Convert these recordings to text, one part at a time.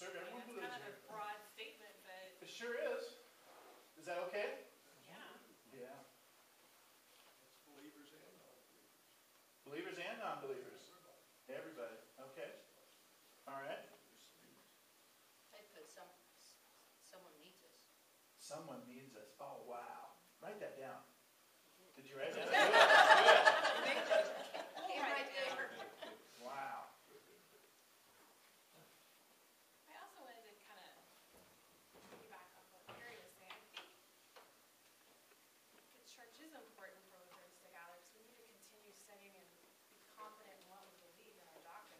sir. Everyone It's believes kind of here. a broad statement, but It sure is. Is that okay? yeah. Yeah. It's believers and non-believers. Believers and non-believers. Everybody. Okay. All right. I put someone needs us. Someone needs us. Oh, wow. Write that down. Did you write that? Came right there. Wow. I also wanted to kind of piggyback off what Carrie was saying. I think the church is important for Lutherans to gather because we need to continue studying and be confident in what we believe in our doctrine.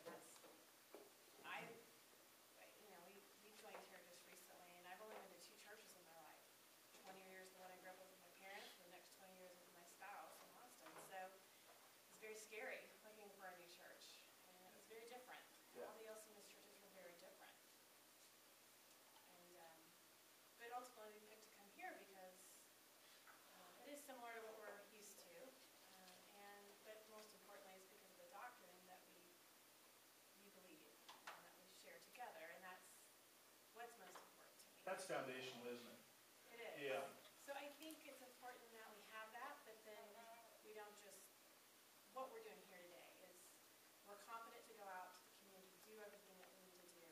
We joined here just recently, and I've only been to 2 churches in my life. 20 years the one I grew up with my parents, and the next 20 years with my spouse in Austin. So it's very scary looking for a new church, and it was very different. Yeah. All the LCMS churches were very different. And but ultimately we picked to come here because it is similar to what we're used to, but most importantly it's because of the doctrine that we believe and that we share together, and that's what's most important to me. That's foundational, isn't it? It is. Yeah. So I think it's important that we have that, but then we don't just, what we're doing here today is we're confident to go out to the community, do everything that we need to do.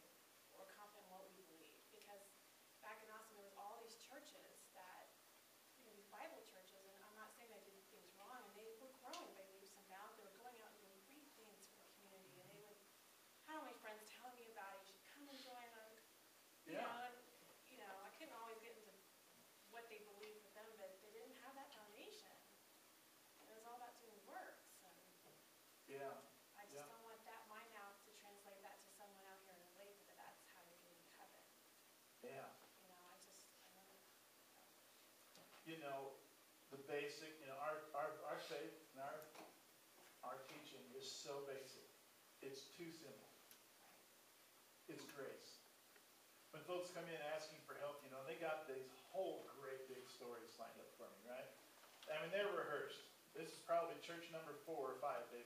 We're confident in what we believe. Because back in Austin, there was all these churches that, these Bible churches, and I'm not saying they did things wrong, and they were growing by leaps and bounds. They were going out and doing great things for the community, and they would, I had all my friends telling me about it. You should come and join them. Yeah. I couldn't always get into what they believed with them, but they didn't have that foundation. It was all about doing works. And Yeah. I just don't want my mouth to translate that to someone out here in the lake that that's how to get into heaven. Yeah. I don't. The basic, our faith and our teaching is so basic. It's too simple. It's grace. When folks come in asking for help, they got these whole great big stories lined up for me, right? I mean, they're rehearsed. This is probably church number 4 or 5. And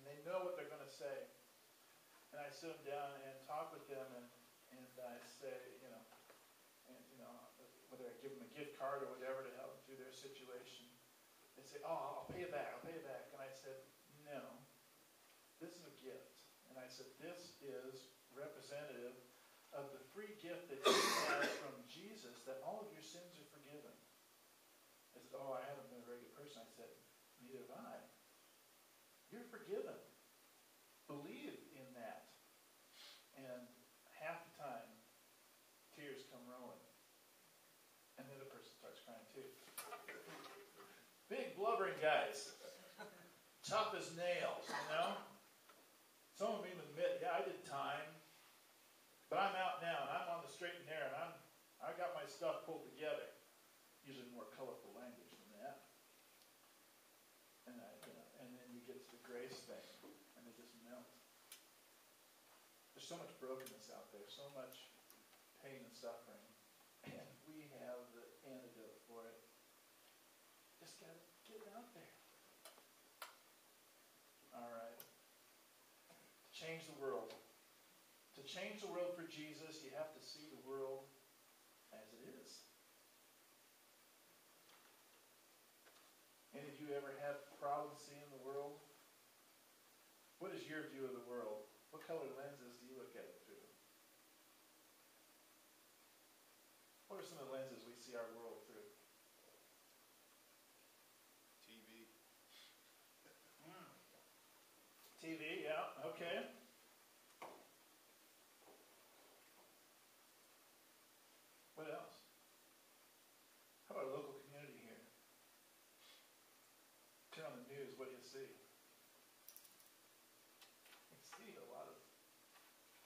they know what they're going to say. And I sit them down and talk with them, and I say, whether I give them a gift card or whatever to help them through their situation. They say, oh, I'll pay it back, I'll pay it back. And I said, no, this is a gift. And I said, this is representative of the free gift that you have from Jesus, that all of your sins are forgiven. I said, oh, I haven't been a very good person. I said, neither have I. You're forgiven. Believe in that. And half the time, tears come rolling. And the other person starts crying too. Big blubbering guys. Tough as nails, Some of them even admit, yeah, I did time. But I'm out now, and I'm on the straight and narrow, and I got my stuff pulled together. Usually more colorful language than that. And then you get to the grace thing, and they just melt. There's so much brokenness out there, so much pain and suffering. And we have the antidote for it. Just got to get it out there. All right. Change the world. To change the world for Jesus, you have to see the world as it is. Any of you ever have problems seeing the world? What is your view of the world? What color lenses do you look at it through? What are some of the lenses we see our world through? TV. TV, yeah, okay. What else? How about a local community here? Turn on the news, what do you see? You see a lot of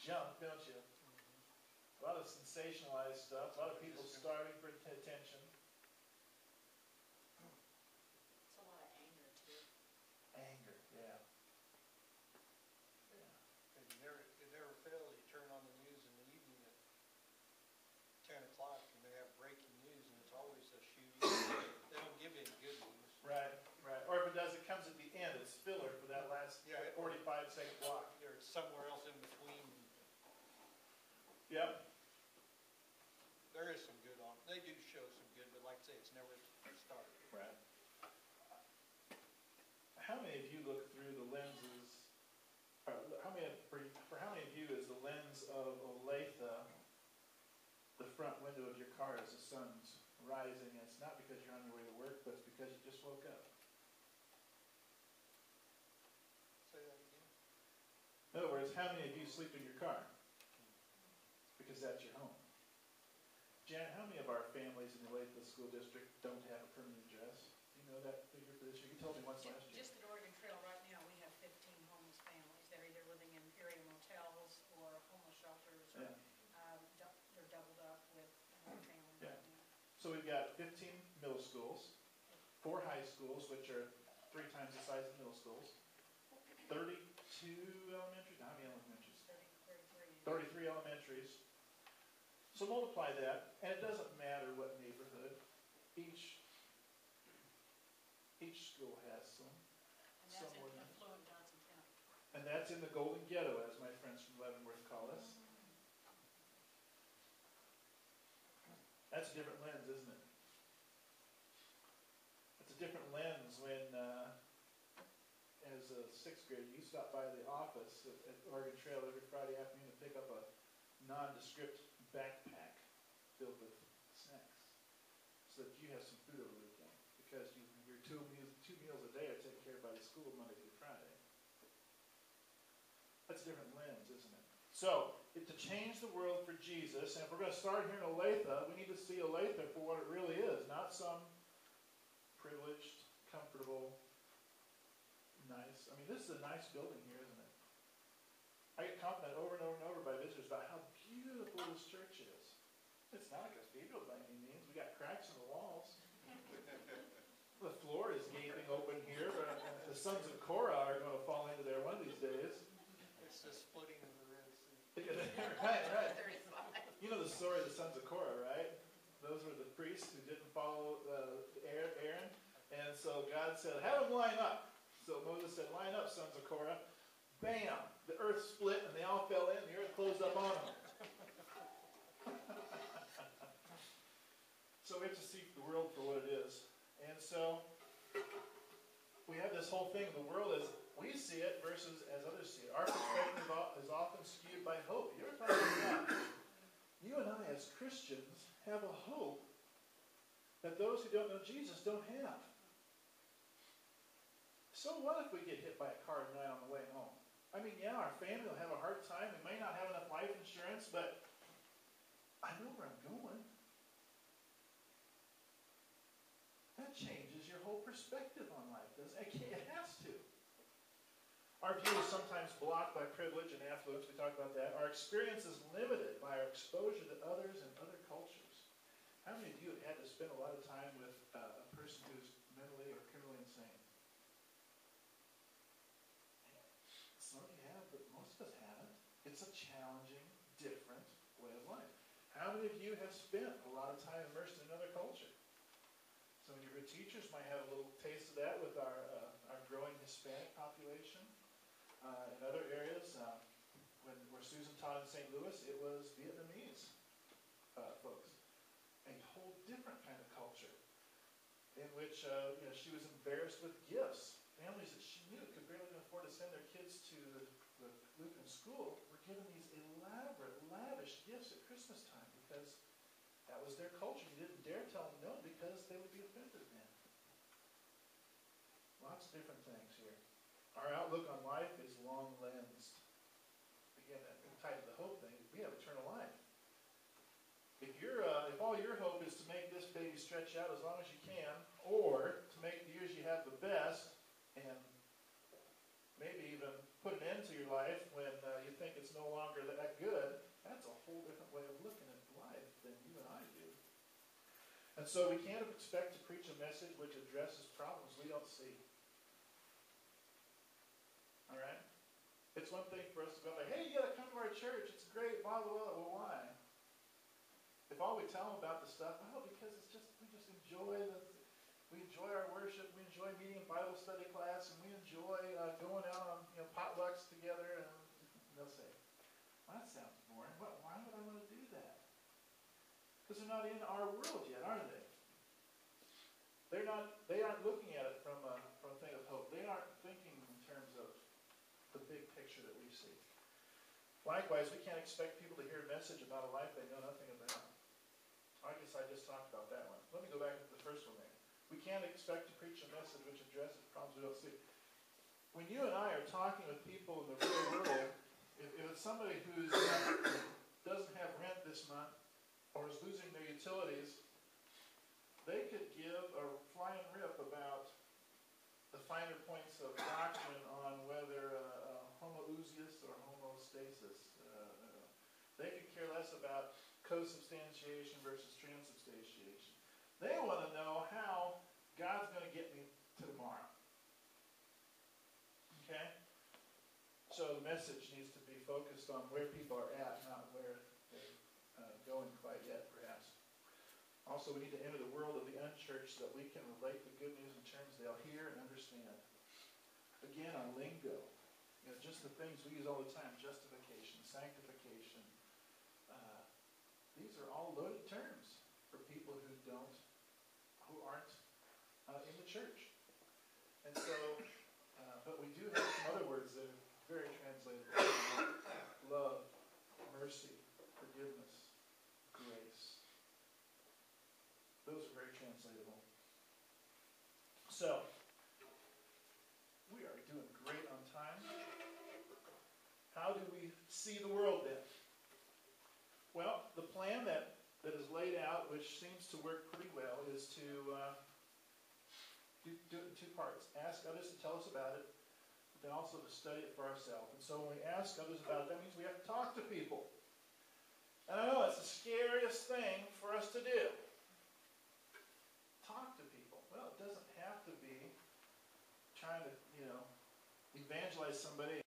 junk, don't you? A lot of sensationalized stuff, a lot of people starving for attention. It's a lot of anger, too. Anger, yeah. And it never fails. You turn on the news in the evening at 10 o'clock and they have breaking news, and it's always a shooting. They don't give any good news. Right. Or if it does, it comes at the end. It's filler for that last 45-second block. Or it's somewhere else in between. Yep. There is some good on, they do show some good, but like I say, it's never started. Right. How many of you look through the lenses, or for how many of you is the lens of Olathe the front window of your car as the sun's rising? It's not because you're on your way to work, but it's because you just woke up. Say that again? In other words, how many of you sleep in your car? Because that's your home. Jan, how many of our families in the Olathe School District don't have a permanent address? Do you know that figure for this year? You told me once last year. Just at Oregon Trail right now, we have 15 homeless families. They're either living in Imperial motels or homeless shelters, or Yeah. they're doubled up with another family Yeah. right now. So we've got 15 middle schools, 4 high schools, which are 3 times the size of middle schools, 32 elementaries, how many elementaries? 33 elementaries. So multiply that, and it doesn't matter what neighborhood. Each school has some. And that's in Somewhere. affluent Johnson County. And that's in the Golden Ghetto, as my friends from Leavenworth call us. That's a different lens, isn't it? It's a different lens when, as a 6th grader, you stop by the office at Oregon Trail every Friday afternoon to pick up a nondescript backpack filled with snacks, so that you have some food over the weekend, because your two meals a day are taken care of by the school Monday through Friday. That's a different lens, isn't it? So, to change the world for Jesus, and if we're going to start here in Olathe, we need to see Olathe for what it really is, not some privileged, comfortable, nice. I mean, this is a nice building here, isn't it? I get complimented over and over and over by visitors about how beautiful this church is. It's not a cathedral by any means. We got cracks in the walls. The floor is gaping open here. The sons of Korah are going to fall into there one of these days. It's the splitting of the Red Sea. Right. 35. You know the story of the sons of Korah, right? Those were the priests who didn't follow Aaron. And so God said, have them line up. So Moses said, line up, sons of Korah. Bam! The earth split and they all fell in and the earth closed up on them. So we have to see the world for what it is. And so we have this whole thing, the world as we see it versus as others see it. Our perspective is often skewed by hope. You ever thought about that? You and I as Christians have a hope that those who don't know Jesus don't have. So what if we get hit by a car tonight on the way home? I mean, yeah, our family will have a hard time. We may not have enough life insurance, but I know where I'm going. That changes your whole perspective on life, doesn't it? It has to. Our view is sometimes blocked by privilege and affluence. We talked about that. Our experience is limited by our exposure to others and other cultures. How many of you have had to spend a lot of time with a person who's mentally or criminally insane? Some of you have, but most of us haven't. It's a challenging, different way of life. How many of you have spent a lot of time immersed in another culture? Some of your good teachers might have a little taste of that with our growing Hispanic population. In other areas, where Susan taught in St. Louis, it was Vietnamese folks. A whole different kind of culture in which she was embarrassed with gifts. Families that she knew could barely afford to send their kids to the Lutheran school were given these elaborate, lavish gifts at Christmas time because that was their culture. You didn't dare tell them no because they would be offended then. Lots of different things here. Our outlook on life is long-lensed. Again, tied to the hope thing, we have eternal life. If all your hope is to make this baby stretch out as long as you can, or to make the years you have the best, and maybe even put an end to your life when you think it's no longer that good, that's a whole different way of looking at life than you and I do. And so we can't expect to preach a message which addresses problems we don't see. All right? It's one thing for us to go like, hey, you got to come to our church. It's great, blah, blah, blah. Well, why? If all we tell them about the stuff, well, because we just enjoy our worship, we enjoy meeting in Bible study class, and we enjoy going out on potlucks together, and they'll say, well, that sounds boring. Why would I want to do are not in our world yet, are they? They aren't looking at it from a thing of hope. They aren't thinking in terms of the big picture that we see. Likewise, we can't expect people to hear a message about a life they know nothing about. I guess I just talked about that one. Let me go back to the first one there. We can't expect to preach a message which addresses problems we don't see. When you and I are talking with people in the real world, if it's somebody who doesn't have rent this month or is losing their utilities, they could give a flying rip about the finer points of doctrine on whether homoousius or homostasis. They could care less about co-substantiation versus transubstantiation. They want to know how God's going to get me to tomorrow. Okay? So the message needs to be focused on where people are at, not where they're going quite yet, perhaps. Also, we need to enter the world of the unchurched so that we can relate the good news in terms they'll hear and understand. Again, on lingo, just the things we use all the time: justification, sanctification. These are all loaded terms for people who aren't in the church. And so, but we do have some other words that are very translatable: love, mercy, forgiveness, grace. Those are very translatable. So, we are doing great on time. How do we see the world then? Well, the plan that is laid out, which seems to work pretty well, is to do it in two parts. Ask others to tell us about it, but then also to study it for ourselves. And so when we ask others about it, that means we have to talk to people. And I know it's the scariest thing for us to do. Talk to people. Well, it doesn't have to be trying to, evangelize somebody